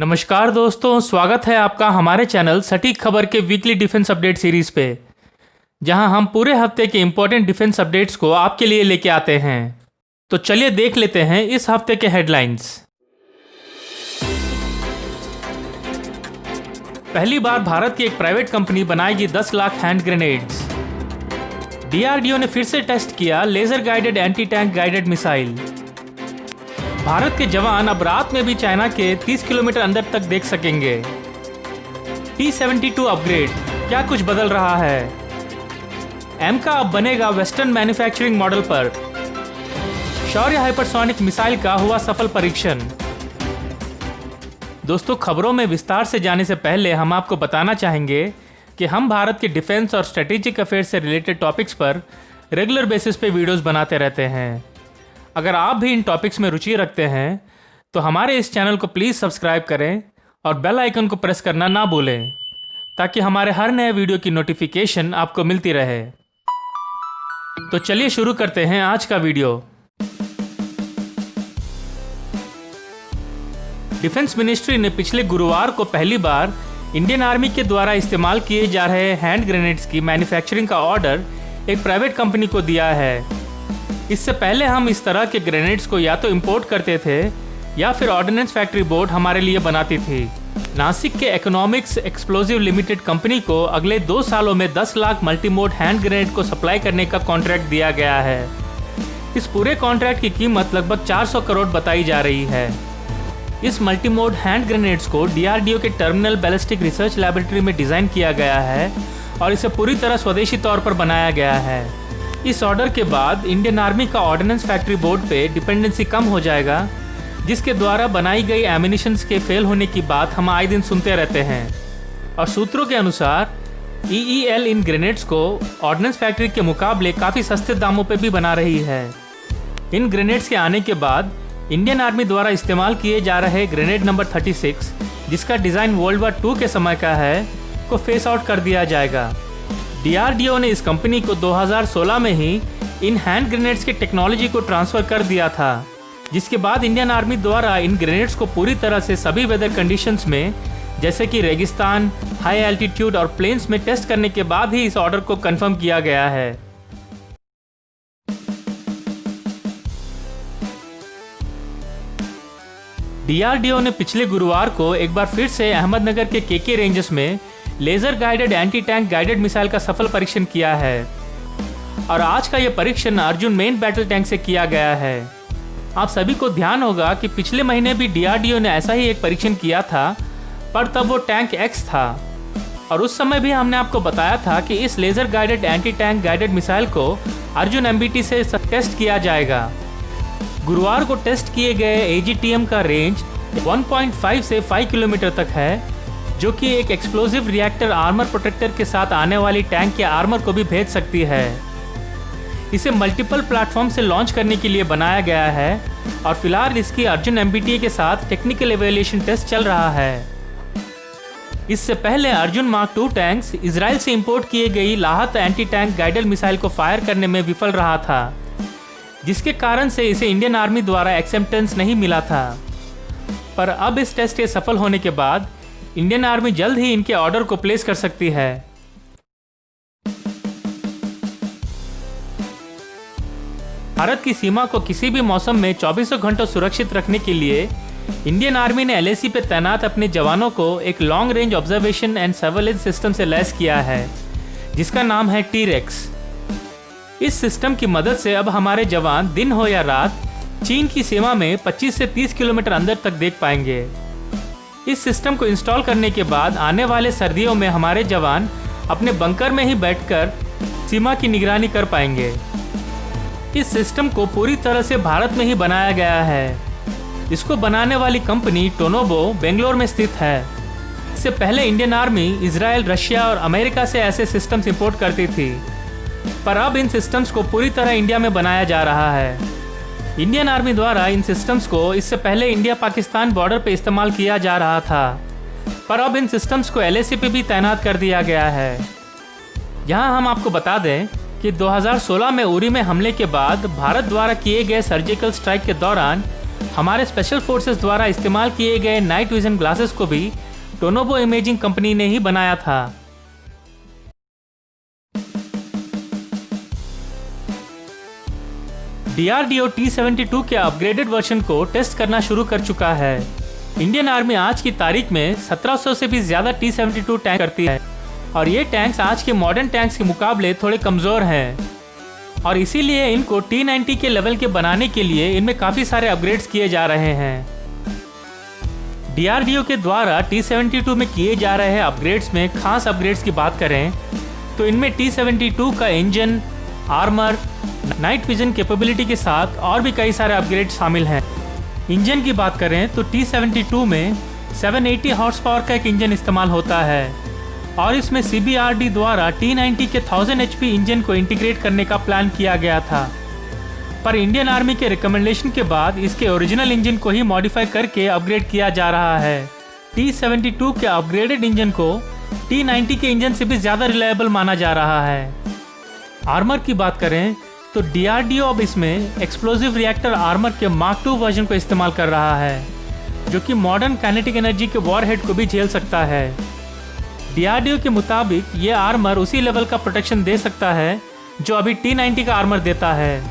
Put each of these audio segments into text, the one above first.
नमस्कार दोस्तों, स्वागत है आपका हमारे चैनल सटीक खबर के वीकली डिफेंस अपडेट सीरीज पे, जहां हम पूरे हफ्ते के इंपॉर्टेंट डिफेंस अपडेट्स को आपके लिए लेके आते हैं। तो चलिए देख लेते हैं इस हफ्ते के हेडलाइंस। पहली बार भारत की एक प्राइवेट कंपनी बनाएगी 10 लाख हैंड ग्रेनेड्स। डीआरडीओ ने फिर से टेस्ट किया laser guided anti tank guided missile. Bharat के जवान अब रात में भी चाइना के 30 किलोमीटर अंदर तक देख सकेंगे। T-72 अपग्रेड, क्या कुछ बदल रहा है? एमका अब बनेगा वेस्टर्न मैन्युफैक्चरिंग मॉडल पर। शौर्य हाइपरसोनिक मिसाइल का हुआ सफल परीक्षण। दोस्तों, खबरों में विस्तार से जाने से पहले हम आपको बताना चाहेंगे कि हम भारत के डिफेंस और स्ट्रेटेजिक अफेयर्स से रिलेटेड टॉपिक्स पर रेगुलर बेसिस पे वीडियोस बनाते रहते हैं। अगर आप भी इन टॉपिक्स में रुचि रखते हैं तो हमारे इस चैनल को प्लीज़ सब्सक्राइब करें और बेल आइकन को प्रेस करना ना भूलें, ताकि हमारे हर नए वीडियो की नोटिफिकेशन आपको मिलती रहे। तो चलिए शुरू करते हैं आज का वीडियो। डिफेंस मिनिस्ट्री ने पिछले गुरुवार को पहली बार इंडियन आर्मी के द्वारा इस्तेमाल किए जा रहे हैंड ग्रेनेड्स की मैन्युफैक्चरिंग का ऑर्डर एक प्राइवेट कंपनी को दिया है। इससे पहले हम इस तरह के ग्रेनेड्स को या तो इंपोर्ट करते थे या फिर ऑर्डिनेंस फैक्ट्री बोर्ड हमारे लिए बनाती थी। नासिक के इकोनॉमिक्स एक्सप्लोजिव लिमिटेड कंपनी को अगले 2 सालों में 10 लाख मल्टीमोड हैंड ग्रेनेड को सप्लाई करने का कॉन्ट्रैक्ट दिया गया है। इस पूरे कॉन्ट्रैक्ट की कीमत लगभग 400 करोड़ बताई जा रही है। इस मल्टीमोड हैंड ग्रेनेड्स को डीआरडीओ के टर्मिनल बैलिस्टिक रिसर्च लैबोरेटरी में डिज़ाइन किया गया है और इसे पूरी तरह स्वदेशी तौर पर बनाया गया है। इस ऑर्डर के बाद इंडियन आर्मी का ऑर्डिनेंस फैक्ट्री बोर्ड पे डिपेंडेंसी कम हो जाएगा, जिसके द्वारा बनाई गई एमिनिशंस के फेल होने की बात हम आए दिन सुनते रहते हैं। और सूत्रों के अनुसार EEL इन ग्रेनेड्स को ऑर्डिनेंस फैक्ट्री के मुकाबले काफ़ी सस्ते दामों पे भी बना रही है। इन ग्रेनेड्स के आने के बाद इंडियन आर्मी द्वारा इस्तेमाल किए जा रहे ग्रेनेड नंबर 36, जिसका डिज़ाइन वर्ल्ड वार 2 के समय का है, को फेस आउट कर दिया जाएगा। डीआरडीओ ने इस कंपनी को 2016 में ही इन हैंड ग्रेनेड्स की टेक्नोलॉजी को ट्रांसफ़र कर दिया था, जिसके बाद इंडियन आर्मी द्वारा इन ग्रेनेड्स को पूरी तरह से सभी वेदर कंडीशंस में, जैसे कि रेगिस्तान, हाई एल्टीट्यूड और प्लेन्स में टेस्ट करने के बाद ही इस ऑर्डर को कंफर्म किया गया है। डीआरडीओ ने पिछले गुरुवार को एक बार फिर से अहमदनगर के केके रेंजेस में laser guided anti tank guided missile का सफल परीक्षण किया है और आज का यह परीक्षण अर्जुन मेन बैटल टैंक से किया गया है। आप सभी को ध्यान होगा कि पिछले महीने भी डीआरडीओ ने ऐसा ही एक परीक्षण किया था, पर तब वो टैंक एक्स था और उस समय भी हमने आपको बताया था कि इस laser guided anti tank guided missile को अर्जुन MBT से टेस्ट किया जाएगा। गुरुवार को टेस्ट किए गए AGTM का रेंज 1.5 से 5 किलोमीटर तक है, जो कि एक एक्सप्लोजिव रिएक्टर आर्मर प्रोटेक्टर के साथ आने वाली टैंक के आर्मर को भी भेज सकती है। इसे मल्टीपल प्लेटफॉर्म से लॉन्च करने के लिए बनाया गया है और फिलहाल इसकी अर्जुन MBT के साथ टेक्निकल एवेल्यूएशन टेस्ट चल रहा है। इससे पहले अर्जुन मार्क 2 टैंक्स इजराइल से इंपोर्ट किए गई लाहत एंटी टैंक गाइडेड मिसाइल को फायर करने में विफल रहा था, जिसके कारण से इसे इंडियन आर्मी द्वारा एक्सेप्टेंस नहीं मिला था। पर अब इस टेस्ट के सफल होने के बाद इंडियन आर्मी जल्द ही इनके ऑर्डर को प्लेस कर सकती है। भारत की सीमा को किसी भी मौसम में 24 घंटों सुरक्षित रखने के लिए इंडियन आर्मी ने LAC पे तैनात अपने जवानों को एक long range observation and surveillance system से लैस किया है, जिसका नाम है T-Rex। इस सिस्टम की मदद से अब हमारे जवान दिन हो या रात चीन की सीमा में 25 से 30 किलोमीटर अंदर तक देख पाएंगे। इस सिस्टम को इंस्टॉल करने के बाद आने वाले सर्दियों में हमारे जवान अपने बंकर में ही बैठकर सीमा की निगरानी कर पाएंगे। इस सिस्टम को पूरी तरह से भारत में ही बनाया गया है। इसको बनाने वाली कंपनी टोनोबो बेंगलोर में स्थित है। इससे पहले इंडियन आर्मी इजराइल, रशिया और अमेरिका से ऐसे सिस्टम्स इंपोर्ट करती थी, पर अब इन सिस्टम्स को पूरी तरह इंडिया में बनाया जा रहा है। इंडियन आर्मी द्वारा इन सिस्टम्स को इससे पहले इंडिया पाकिस्तान बॉर्डर पे इस्तेमाल किया जा रहा था, पर अब इन सिस्टम्स को LAC पे भी तैनात कर दिया गया है। यहाँ हम आपको बता दें कि 2016 में उरी में हमले के बाद भारत द्वारा किए गए सर्जिकल स्ट्राइक के दौरान हमारे स्पेशल फोर्सेस द्वारा इस्तेमाल किए गए नाइट विजन ग्लासेस को भी टोनोबो इमेजिंग कंपनी ने ही बनाया था। DRDO T-72 के अपग्रेडेड वर्जन को टेस्ट करना शुरू कर चुका है। इंडियन आर्मी आज की तारीख में 1700 से भी ज्यादा T-72 टैंक करती है और ये टैंक्स आज के मॉडर्न टैंक्स के मुकाबले थोड़े कमजोर हैं और इसीलिए इनको T-90 के लेवल के बनाने के लिए इनमें काफी सारे अपग्रेड्स किए जा रहे हैं। DRDO के द्वारा T-72 में किए जा रहे अपग्रेड्स में खास अपग्रेड्स की बात करें तो इनमें T-72 का engine, armour, night vision capability के साथ और भी कई सारे अपग्रेड शामिल हैं। इंजन की बात करें तो T-72 में 780 हॉर्स पावर का एक इंजन इस्तेमाल होता है और इसमें CBRD द्वारा T-90 के 1000 HP इंजन को इंटीग्रेट करने का प्लान किया गया था, पर इंडियन आर्मी के रिकमेंडेशन के बाद इसके ओरिजिनल इंजन को ही मॉडिफाई करके अपग्रेड किया जा रहा है। T-72 के अपग्रेडेड इंजन को T-90 के इंजन से भी ज़्यादा रिलायबल माना जा रहा है। आर्मर की बात करें तो DRDO अब इसमें एक्सप्लोजिव रिएक्टर आर्मर के मार्क II वर्जन को इस्तेमाल कर रहा है, जो कि मॉडर्न काइनेटिक एनर्जी के वॉरहेड को भी झेल सकता है। DRDO के मुताबिक ये आर्मर उसी लेवल का प्रोटेक्शन दे सकता है जो अभी T-90 का आर्मर देता है।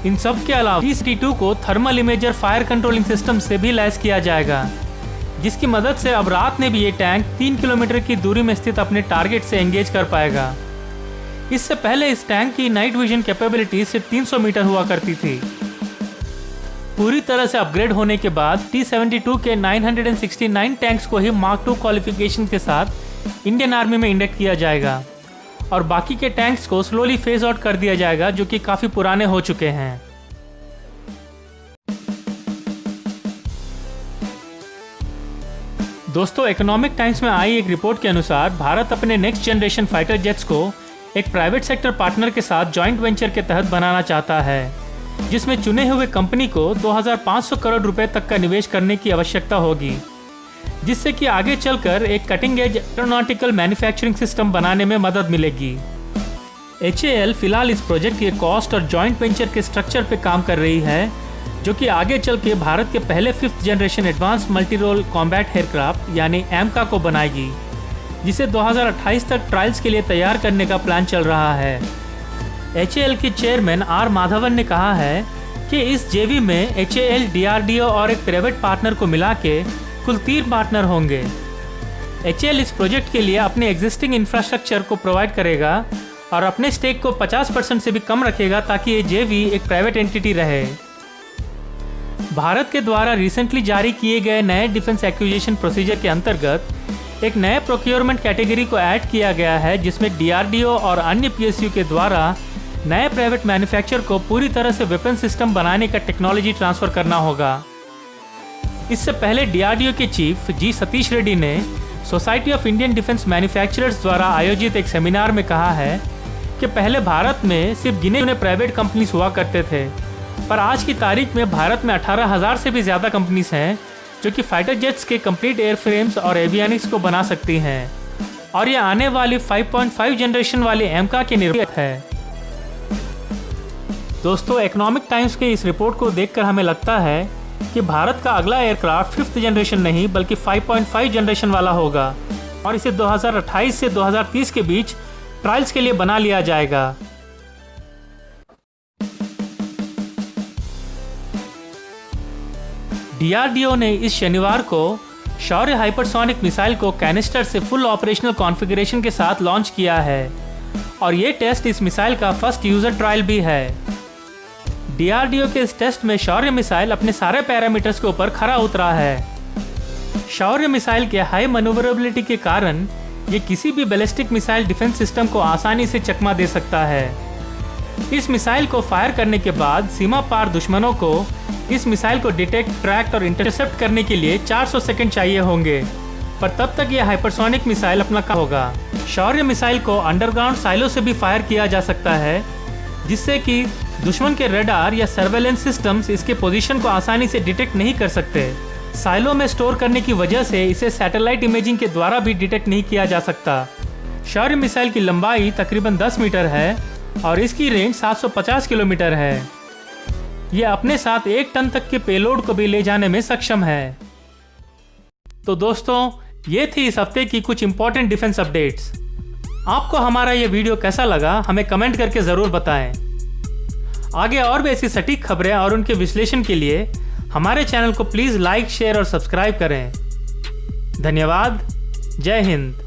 इन सब के अलावा T-72 को thermal imager fire controlling system से भी लैस किया जाएगा, जिसकी मदद से अब रात में भी ये टैंक 3 किलोमीटर की दूरी में स्थित अपने टारगेट से एंगेज कर पाएगा। इससे पहले इस टैंक की नाइट विजन कैपेबिलिटी सिर्फ 300 मीटर हुआ करती थी। पूरी तरह से अपग्रेड होने के बाद T-72 के 969 टैंक्स को ही मार्क II क्वालिफिकेशन के साथ इंडियन आर्मी में इंडक्ट किया जाएगा और बाकी के टैंक्स को स्लोली फेज आउट कर दिया जाएगा, जो कि काफ़ी पुराने हो चुके हैं। दोस्तों, इकोनॉमिक टाइम्स में आई एक रिपोर्ट के अनुसार भारत अपने नेक्स्ट जनरेशन फाइटर जेट्स को एक प्राइवेट सेक्टर पार्टनर के साथ जॉइंट वेंचर के तहत बनाना चाहता है, जिसमें चुने हुए कंपनी को 2500 करोड़ रुपए तक का निवेश करने की आवश्यकता होगी, जिससे कि आगे चलकर एक cutting edge aeronautical manufacturing system बनाने में मदद मिलेगी। HAL फिलहाल इस प्रोजेक्ट के कॉस्ट और जॉइंट वेंचर के स्ट्रक्चर पे काम कर रही है, जो कि आगे चल के भारत के पहले 5th generation advance multi role combat aircraft यानी AMCA को बनाएगी, जिसे 2028 तक ट्रायल्स के लिए तैयार करने का प्लान चल रहा है। HAL के चेयरमैन R माधवन ने कहा है कि इस JV में HAL, DRDO और एक प्राइवेट पार्टनर को मिला के कुल 3 पार्टनर होंगे। HAL इस प्रोजेक्ट के लिए अपने एग्जिस्टिंग इंफ्रास्ट्रक्चर को प्रोवाइड करेगा और अपने स्टेक को 50% से भी कम रखेगा, ताकि ये JV एक प्राइवेट एंटिटी रहे। भारत के द्वारा रिसेंटली जारी किए गए नए डिफेंस एक्विजिशन प्रोसीजर के अंतर्गत एक नए प्रोक्योरमेंट कैटेगरी को ऐड किया गया है, जिसमें DRDO और अन्य PSU के द्वारा नए प्राइवेट मैन्युफैक्चर को पूरी तरह से वेपन सिस्टम बनाने का टेक्नोलॉजी ट्रांसफर करना होगा। इससे पहले DRDO के चीफ G सतीश रेड्डी ने society of Indian defence manufacturers द्वारा आयोजित एक सेमिनार में कहा है कि पहले भारत में सिर्फ गिने चुने प्राइवेट कंपनीज हुआ करते थे, पर आज की तारीख में भारत में 18,000 से भी ज़्यादा कंपनीज हैं जो कि फाइटर जेट्स के कंप्लीट एयरफ्रेम्स और एवियनिक्स को बना सकती हैं, और ये आने वाली 5.5 जनरेशन वाली AMCA के निर्मित है। दोस्तों, इकोनॉमिक टाइम्स के इस रिपोर्ट को देखकर हमें लगता है कि भारत का अगला एयरक्राफ्ट 5th जनरेशन नहीं बल्कि 5.5 जनरेशन वाला होगा और इसे 2028 से 2030 के बीच ट्रायल्स के लिए बना लिया जाएगा। DRDO ने इस शनिवार को शौर्य हाइपरसोनिक मिसाइल को कैनिस्टर से फुल ऑपरेशनल कॉन्फ़िगरेशन के साथ लॉन्च किया है और ये टेस्ट इस मिसाइल का फर्स्ट यूजर ट्रायल भी है। DRDO के इस टेस्ट में शौर्य मिसाइल अपने सारे पैरामीटर्स के ऊपर खरा उतरा है। शौर्य मिसाइल के हाई मैन्यूवरेबिलिटी के कारण ये किसी भी बैलिस्टिक मिसाइल डिफेंस सिस्टम को आसानी से चकमा दे सकता है। इस मिसाइल को फायर करने के बाद सीमा पार दुश्मनों को इस मिसाइल को डिटेक्ट, ट्रैक और इंटरसेप्ट करने के लिए 400 सेकंड चाहिए होंगे, पर तब तक यह हाइपरसोनिक मिसाइल अपना काम होगा। शौर्य मिसाइल को अंडरग्राउंड साइलो से भी फायर किया जा सकता है, जिससे कि दुश्मन के रडार या सर्वेलेंस सिस्टम्स इसके पोजीशन को आसानी से डिटेक्ट नहीं कर सकते। साइलो में स्टोर करने की वजह से इसे सैटेलाइट इमेजिंग के द्वारा भी डिटेक्ट नहीं किया जा सकता। शौर्य मिसाइल की लंबाई तकरीबन 10 मीटर है और इसकी रेंज 750 किलोमीटर है। यह अपने साथ 1 टन तक के पेलोड को भी ले जाने में सक्षम है। तो दोस्तों, ये थी इस हफ्ते की कुछ इंपॉर्टेंट डिफेंस अपडेट्स। आपको हमारा ये वीडियो कैसा लगा हमें कमेंट करके ज़रूर बताएं। आगे और भी ऐसी सटीक खबरें और उनके विश्लेषण के लिए हमारे चैनल को प्लीज़ लाइक, शेयर और सब्सक्राइब करें। धन्यवाद। जय हिंद।